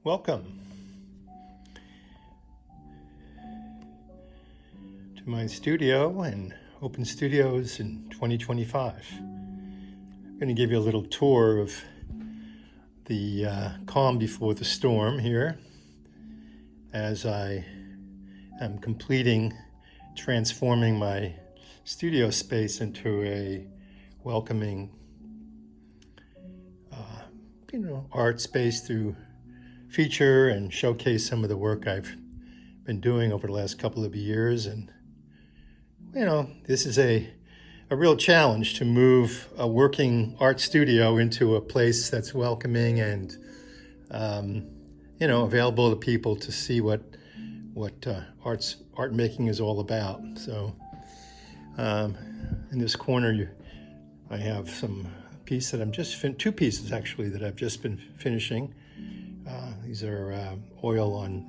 Welcome to my studio and Open Studios in 2025. I'm going to give you a little tour of the calm before the storm here as I am transforming my studio space into a welcoming art space to feature and showcase some of the work I've been doing over the last couple of years. And this is a real challenge to move a working art studio into a place that's welcoming and available to people to see what art making is all about. So in this corner I have some piece that I'm two pieces actually that I've just been finishing. These are oil on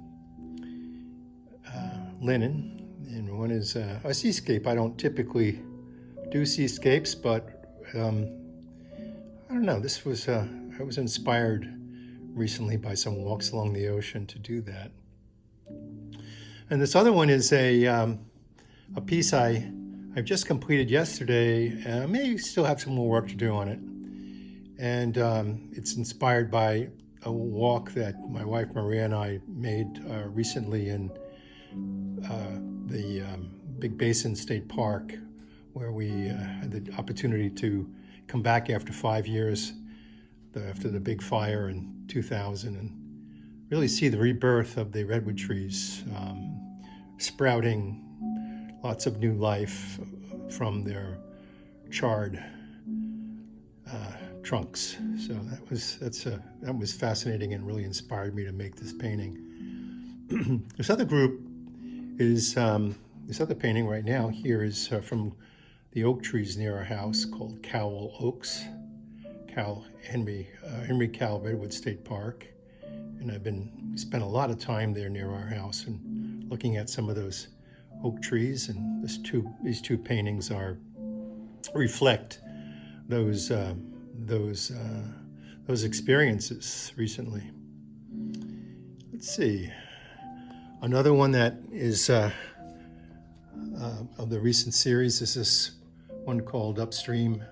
linen, and one is a seascape. I don't typically do seascapes, but I don't know. I was inspired recently by some walks along the ocean to do that. And this other one is a piece I've just completed yesterday. I may still have some more work to do on it. And it's inspired by a walk that my wife Maria and I made recently in the Big Basin State Park, where we had the opportunity to come back after 5 years, after the big fire in 2000, and really see the rebirth of the redwood trees sprouting lots of new life from their charred trunks. So that was fascinating and really inspired me to make this painting. This other painting right now here is from the oak trees near our house called Cowell Oaks, Henry Cowell Redwood State Park. And we spent a lot of time there near our house and looking at some of those oak trees, and these two paintings reflect those experiences recently. Let's see. Another one that is of the recent series is this one called Upstream,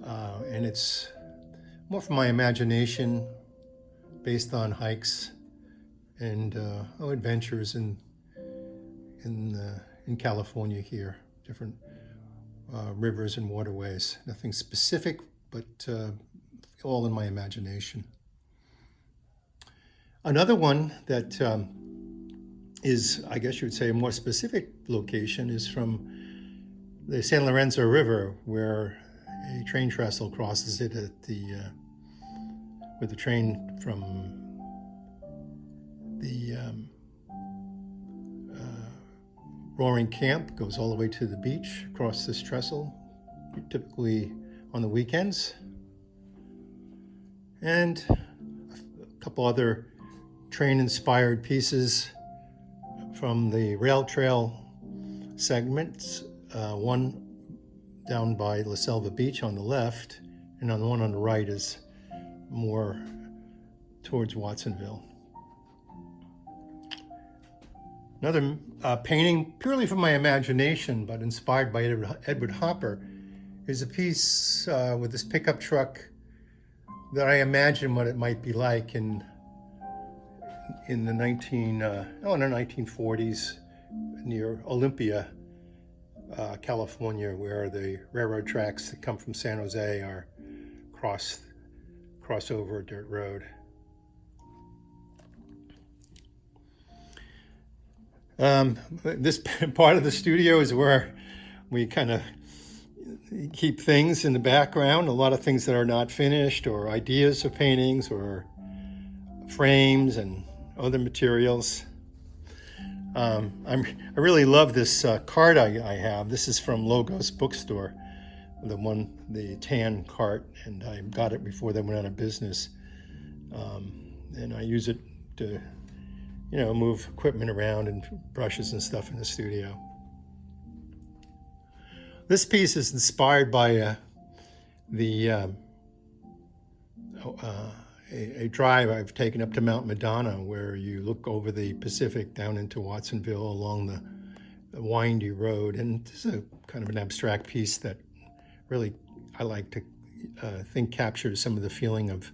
and it's more from my imagination, based on hikes and adventures in California here, different rivers and waterways. Nothing specific, but all in my imagination. Another one that is, I guess you would say, a more specific location is from the San Lorenzo River, where a train trestle crosses it with the train from the Roaring Camp goes all the way to the beach across this trestle, typically on the weekends. And a couple other train-inspired pieces from the rail trail segments, one down by La Selva Beach on the left, and on the one on the right is more towards Watsonville. Another painting, purely from my imagination, but inspired by Edward Hopper, is a piece with this pickup truck that I imagine what it might be like in the 1940s near Olympia, California, where the railroad tracks that come from San Jose are cross over a dirt road. This part of the studio is where we kind of keep things in the background, a lot of things that are not finished, or ideas of paintings, or frames and other materials. I really love this cart I have. This is from Logos Bookstore, the tan cart, and I got it before they went out of business. And I use it to move equipment around and brushes and stuff in the studio. This piece is inspired by a drive I've taken up to Mount Madonna, where you look over the Pacific down into Watsonville along the windy road. And this is a kind of an abstract piece that really I like to think captures some of the feeling of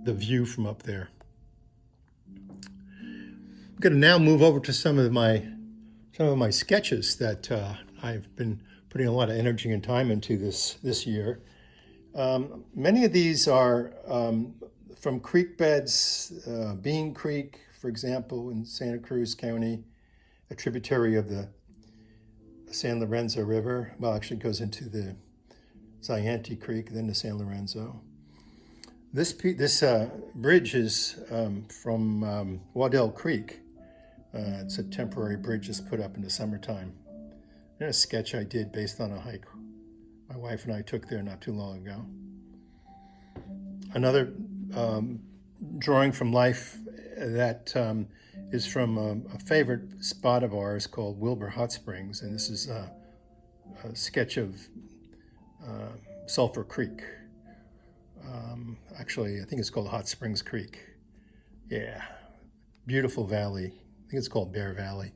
the view from up there. I'm going to now move over to some of my sketches that I've been putting a lot of energy and time into this year. Many of these are from creek beds, Bean Creek, for example, in Santa Cruz County, a tributary of the San Lorenzo River. Well, actually it goes into the Zayante Creek, then the San Lorenzo. This bridge is from Waddell Creek. It's a temporary bridge just put up in the summertime. And a sketch I did based on a hike my wife and I took there not too long ago. Another drawing from life that is from a favorite spot of ours called Wilbur Hot Springs, and this is a sketch of Sulphur Creek. Actually, I think it's called Hot Springs Creek. Yeah, beautiful valley. I think it's called Bear Valley.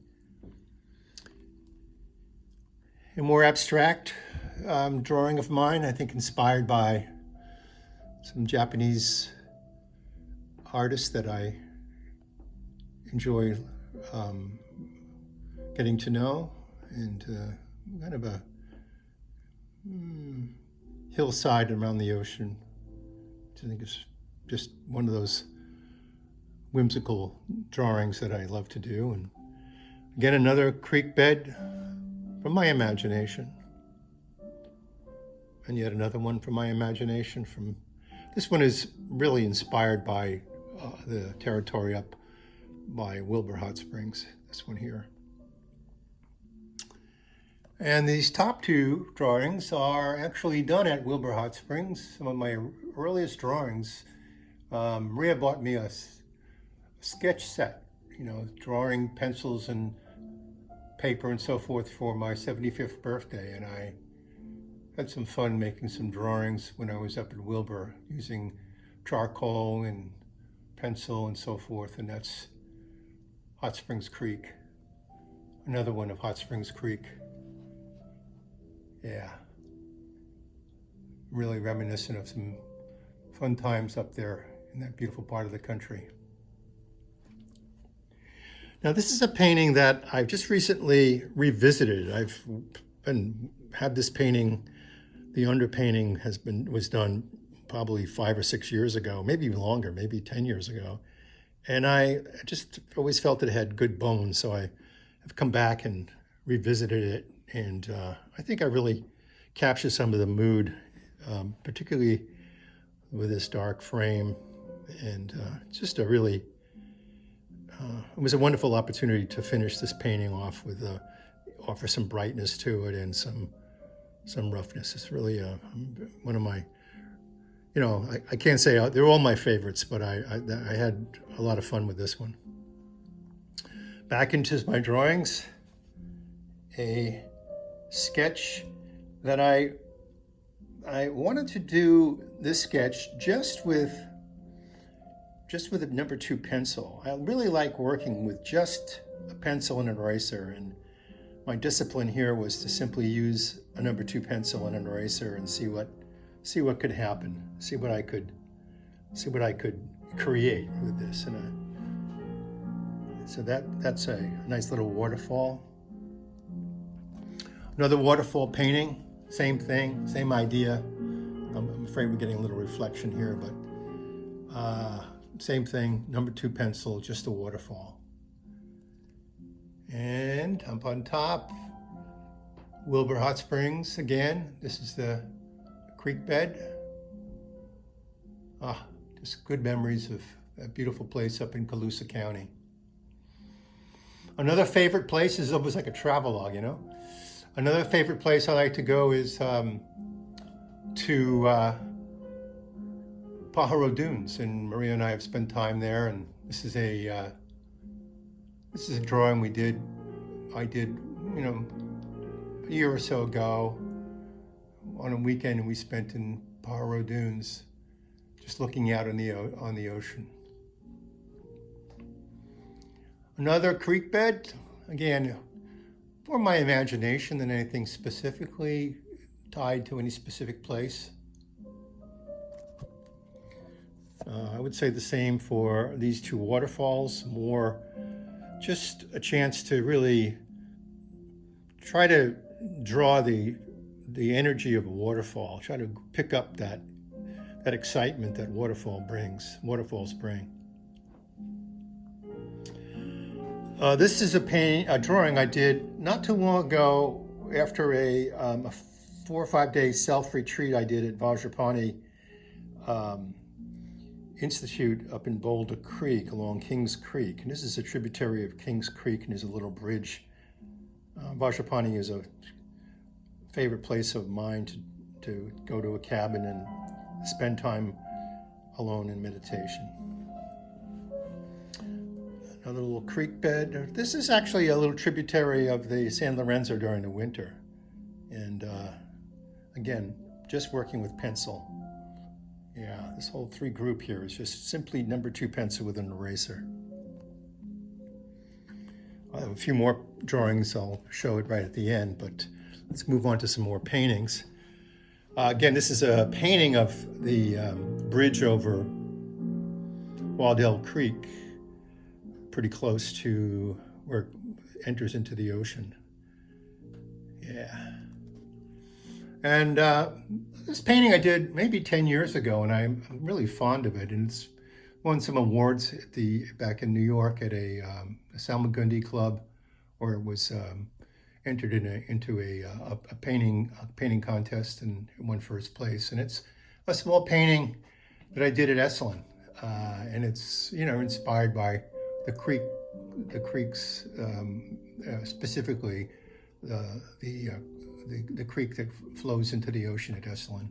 A more abstract drawing of mine, I think inspired by some Japanese artists that I enjoy getting to know, and kind of a hillside around the ocean, which I think is just one of those whimsical drawings that I love to do. And again, another creek bed from my imagination. And yet another one from my imagination. This one is really inspired by the territory up by Wilbur Hot Springs, this one here. And these top two drawings are actually done at Wilbur Hot Springs. Some of my earliest drawings, Maria bought me a sketch set, drawing pencils and paper and so forth for my 75th birthday, and I had some fun making some drawings when I was up at Wilbur using charcoal and pencil and so forth, and that's Hot Springs Creek. Another one of Hot Springs Creek. Yeah, really reminiscent of some fun times up there in that beautiful part of the country. Now, this is a painting that I've just recently revisited. I've had this painting, the underpainting was done probably 5 or 6 years ago, maybe even longer, maybe 10 years ago. And I just always felt it had good bones, so I have come back and revisited it. And I think I really capture some of the mood, particularly with this dark frame. And just a really, it was a wonderful opportunity to finish this painting off with, offer some brightness to it and some roughness. It's really one of my, I can't say they're all my favorites, but I had a lot of fun with this one. Back into my drawings, a sketch that I wanted to do this sketch just with a number 2 pencil. I really like working with just a pencil and an eraser, and my discipline here was to simply use a number 2 pencil and an eraser and see what could happen, see what I could create with this. And so that's a nice little waterfall. Another waterfall painting, same thing, same idea. I'm afraid we're getting a little reflection here, but same thing, number 2 pencil, just a waterfall. And up on top, Wilbur Hot Springs again. This is the creek bed. Just good memories of that beautiful place up in Colusa County. Another favorite place is almost like a travelogue, Another favorite place I like to go is to Pajaro Dunes, and Maria and I have spent time there. And this is a drawing I did, a year or so ago on a weekend, and we spent in Pajaro Dunes, just looking out on the ocean. Another creek bed, again, more my imagination than anything specifically tied to any specific place. I would say the same for these two waterfalls, more just a chance to really try to draw the energy of a waterfall, try to pick up that excitement that waterfalls bring. This is a drawing I did not too long ago after a 4 or 5 day self-retreat I did at Vajrapani Institute up in Boulder Creek along Kings Creek. And this is a tributary of Kings Creek, and there's a little bridge. Vajrapani is a favorite place of mine to go to a cabin and spend time alone in meditation. Another little creek bed. This is actually a little tributary of the San Lorenzo during the winter. And again, just working with pencil. Yeah, this whole 3 group here is just simply number 2 pencil with an eraser. I have a few more drawings. I'll show it right at the end, but let's move on to some more paintings. Again, this is a painting of the bridge over Waddell Creek, pretty close to where it enters into the ocean. Yeah. And this painting I did maybe 10 years ago, and I'm really fond of it. And it's won some awards back in New York at a Salmagundi club, where it was entered into a painting contest and won first place. And it's a small painting that I did at Esalen, and it's inspired by the creeks, specifically the creek that flows into the ocean at Esalen.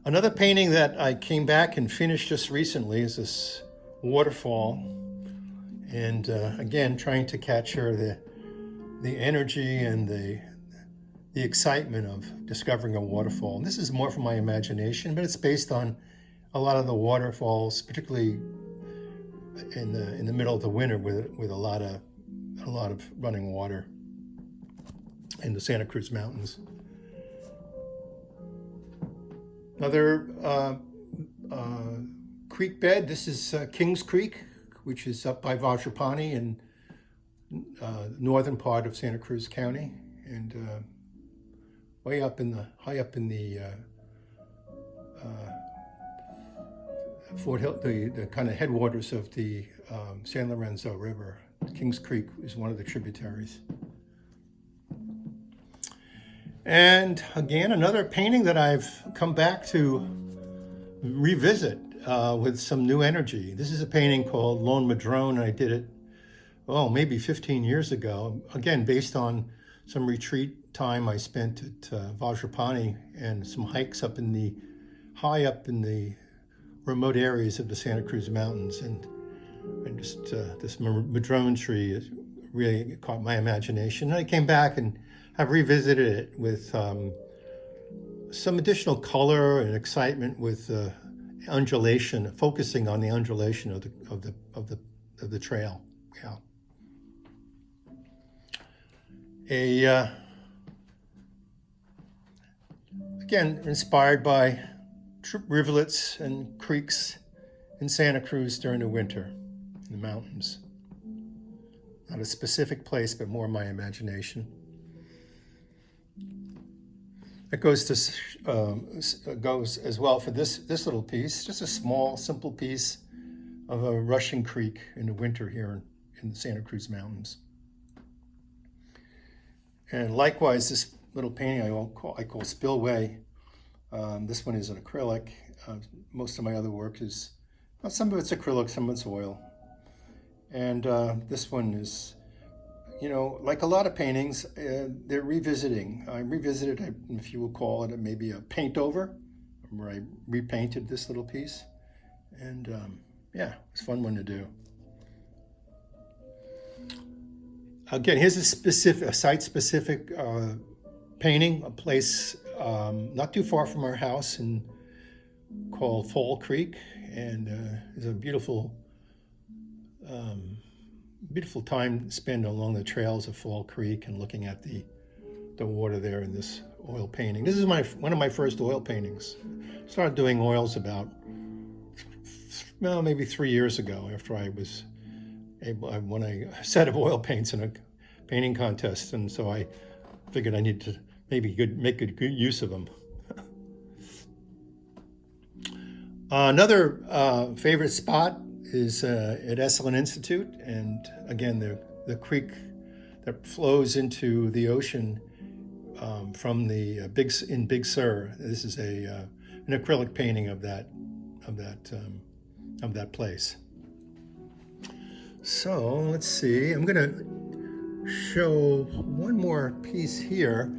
Another painting that I came back and finished just recently is this waterfall, and again trying to capture the energy and the excitement of discovering a waterfall. And this is more from my imagination, but it's based on a lot of the waterfalls, particularly in the middle of the winter, with a lot of running water in the Santa Cruz Mountains. Another creek bed. This is Kings Creek, which is up by Vajrapani in northern part of Santa Cruz County, and high up in the Fort Hill, the kind of headwaters of the San Lorenzo River. Kings Creek is one of the tributaries. And again, another painting that I've come back to revisit with some new energy. This is a painting called Lone Madrone. I did it, maybe 15 years ago. Again, based on some retreat time I spent at Vajrapani and some hikes high up in the remote areas of the Santa Cruz Mountains. And just this madrone tree really caught my imagination. And I came back and have revisited it with some additional color and excitement, with undulation, focusing on the undulation of the trail. Yeah. Again, inspired by rivulets and creeks in Santa Cruz during the winter in the mountains. Not a specific place, but more my imagination. It goes as well for this little piece, just a small, simple piece of a rushing creek in the winter here in the Santa Cruz Mountains. And likewise, this little painting I call Spillway. This one is an acrylic. Most of my other work is, some of it's acrylic, some of it's oil. And this one is, like a lot of paintings, they're revisiting. I revisited, if you will call it, maybe a paint over, where I repainted this little piece. And it's a fun one to do. Again, here's a site-specific painting, a place not too far from our house called Fall Creek, and it's a beautiful, beautiful time spent along the trails of Fall Creek and looking at the water there in this oil painting. This is one of my first oil paintings. Started doing oils about, well, maybe 3 years ago after I won a set of oil paints in a painting contest, and so I figured I needed to maybe make good use of them. Another favorite spot is at Esalen Institute, and again the creek that flows into the ocean from the Big Sur. This is an acrylic painting of that place. So let's see. I'm going to show one more piece here.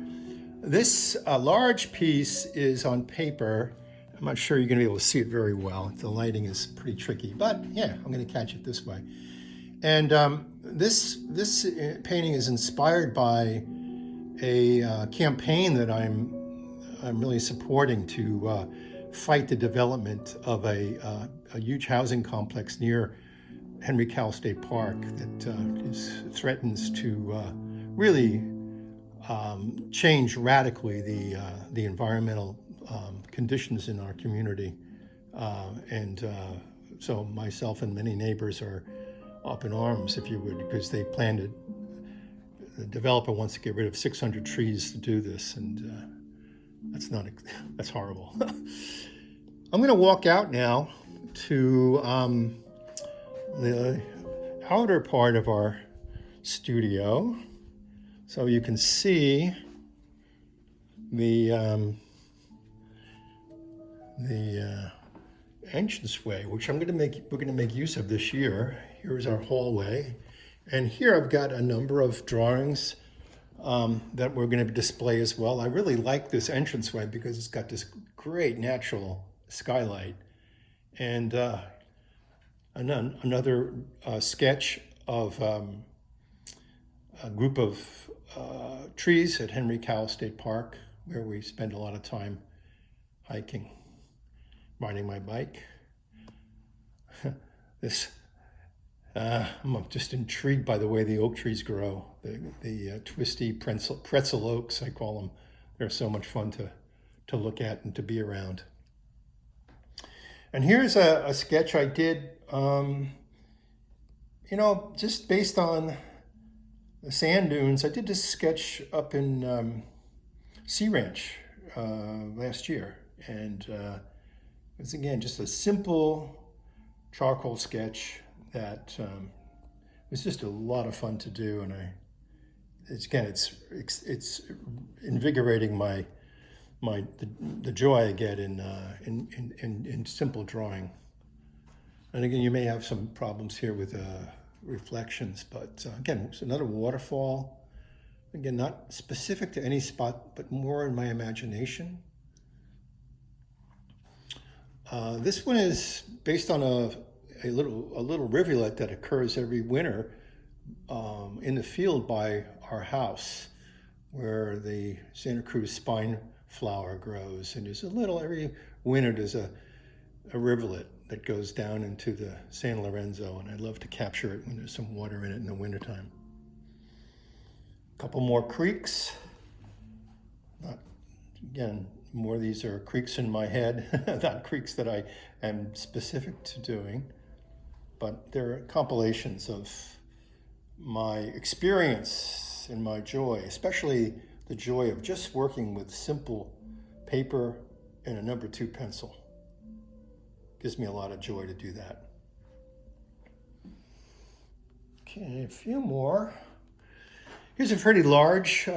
This large piece is on paper. I'm not sure you're going to be able to see it very well. The lighting is pretty tricky, but yeah, I'm going to catch it this way. And this painting is inspired by a campaign that I'm really supporting to fight the development of a huge housing complex near Henry Cowell State Park that threatens to really change radically the environmental conditions in our community. So myself and many neighbors are up in arms, if you would, because they plan to, the developer wants to get rid of 600 trees to do this, and that's horrible. I'm going to walk out now to the outer part of our studio, so you can see the entranceway, which we're going to make use of this year. Here's our hallway, and here I've got a number of drawings that we're going to display as well. I really like this entranceway because it's got this great natural skylight, and another sketch of a group of trees at Henry Cowell State Park, where we spend a lot of time hiking, riding my bike. I'm just intrigued by the way the oak trees grow, the twisty pretzel oaks, I call them. They're so much fun to look at and to be around. And here's a sketch I did, just based on the sand dunes. I did this sketch up in Sea Ranch last year, and it's again just a simple charcoal sketch that was just a lot of fun to do, and it's invigorating the joy I get in simple drawing. And again, you may have some problems here with reflections, but again, it's another waterfall. Again, not specific to any spot, but more in my imagination. This one is based on a little rivulet that occurs every winter in the field by our house, where the Santa Cruz spine flower grows. And every winter there's a rivulet that goes down into the San Lorenzo, and I love to capture it when there's some water in it in the wintertime. A couple more creeks. Again, more of these are creeks in my head, not creeks that I am specific to doing, but they're compilations of my experience and my joy, especially the joy of just working with simple paper and a number 2 pencil. Gives me a lot of joy to do that. Okay, a few more. Here's a pretty large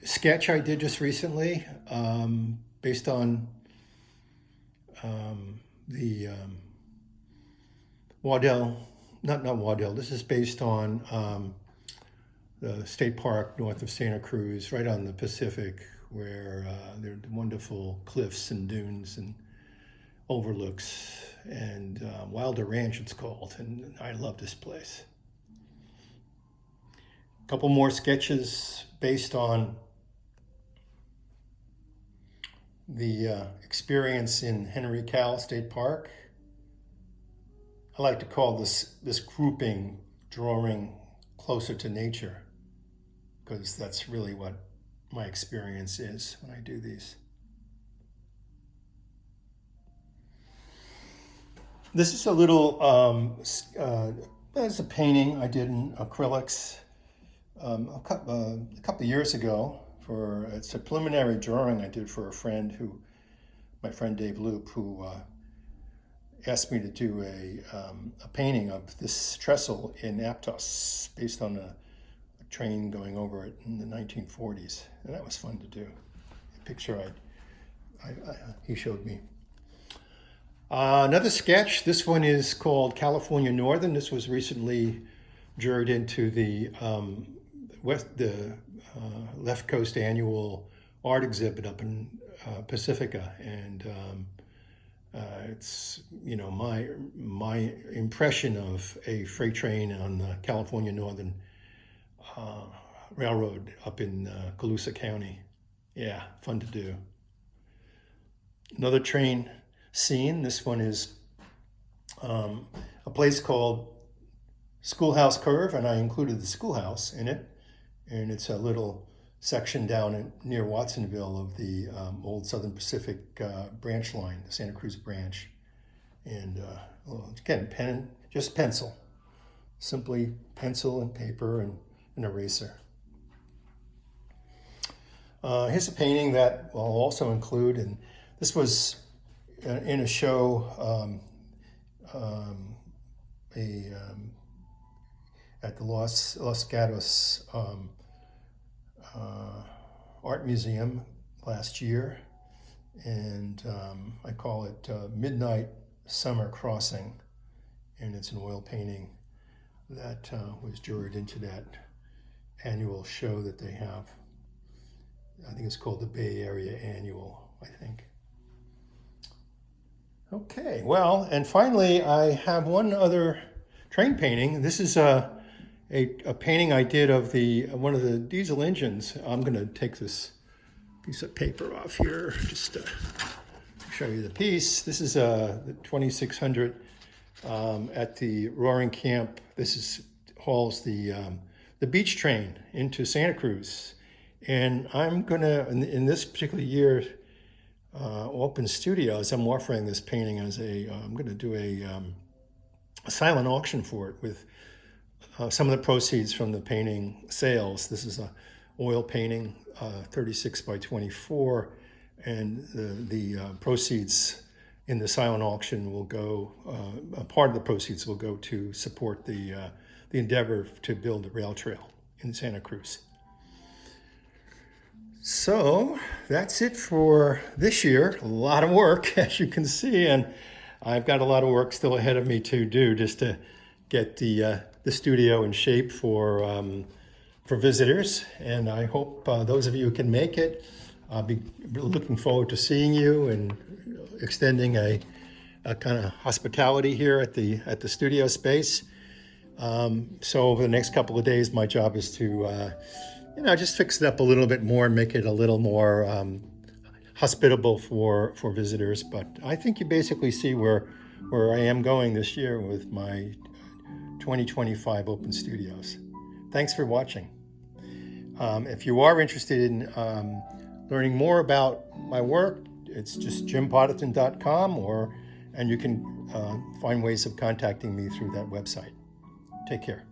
sketch I did just recently, based on the Waddell, not Waddell, this is based on the state park north of Santa Cruz, right on the Pacific, where there are wonderful cliffs and dunes and overlooks, and Wilder Ranch it's called, and I love this place. A couple more sketches based on the experience in Henry Cowell State Park. I like to call this grouping drawing closer to nature, because that's really what my experience is when I do these. This is a little, it's a painting I did in acrylics a couple of years ago. It's a preliminary drawing I did for a friend, my friend Dave Loop, who asked me to do a painting of this trestle in Aptos, based on a train going over it in the 1940s, and that was fun to do. A picture he showed me. Another sketch. This one is called California Northern. This was recently juried into the Left Coast Annual Art Exhibit up in Pacifica, and it's my impression of a freight train on the California Northern Railroad up in Colusa County. Yeah, fun to do. Another train scene. This one is a place called Schoolhouse Curve, and I included the schoolhouse in it. And it's a little section down near Watsonville of the old Southern Pacific branch line, the Santa Cruz branch. And again, just pencil. Simply pencil and paper and an eraser. Here's a painting that I'll also include, and this was in a show at the Los Gatos Art Museum last year, and I call it Midnight Summer Crossing, and it's an oil painting that was juried into that annual show that they have. I think it's called the Bay Area Annual, I think. Okay, well, and finally, I have one other train painting. This is a painting I did of one of the diesel engines. I'm going to take this piece of paper off here just to show you the piece. This is the 2600 at the Roaring Camp. This hauls the beach train into Santa Cruz. And I'm going to, in this particular year, Open Studios, I'm offering this painting as I'm going to do a silent auction for it with some of the proceeds from the painting sales. This is a oil painting, 36 by 24, and the proceeds in the silent auction will go, a part of the proceeds will go to support the endeavor to build a rail trail in Santa Cruz. So that's it for this year. A lot of work, as you can see, and I've got a lot of work still ahead of me to do just to get the studio in shape for visitors. And I hope those of you who can make it, I'll be looking forward to seeing you and extending a kind of hospitality here at the studio space. So over the next couple of days, my job is to just fix it up a little bit more and make it a little more hospitable for visitors. But I think you basically see where I am going this year with my 2025 Open Studios. Thanks for watching. If you are interested in learning more about my work, it's just jimpotterton.com, and you can find ways of contacting me through that website. Take care.